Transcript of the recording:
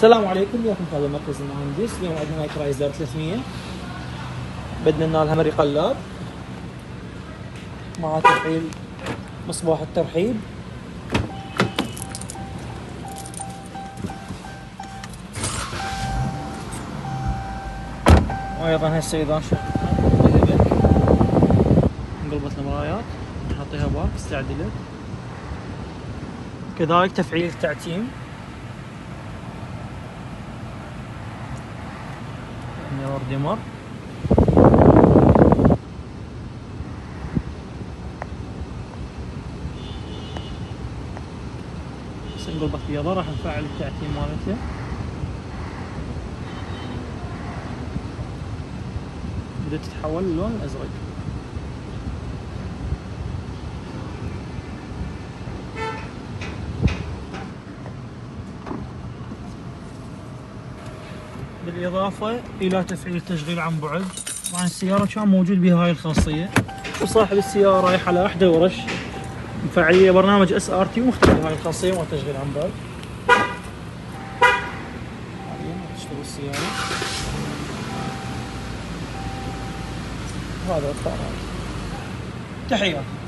السلام عليكم، وياكم هذا مركز المهندس. اليوم عندنا مايك رايزر 300 بدنا لها مري قلاب مع تفعيل مصباح الترحيب. وايضا هسه اذا انقلبت المرايات نحطيها باك استعدلت. كذلك تفعيل التعتيم، ميرور ديمر، بس انقلبت بيضة راح نفعل التعتيم مالتها. بدأت تتحول للون الازرق. بالإضافة إلى تفعيل التشغيل عن بعد. طبعا السيارة كان موجود بها هاي الخاصية، وصاحب السيارة رايح على إحدى ورش مفعلية برنامج SRT ومختبر هاي الخاصية مال التشغيل عن بعد. حاليا تشتغل السيارة. هذا الطارات. تحياتي.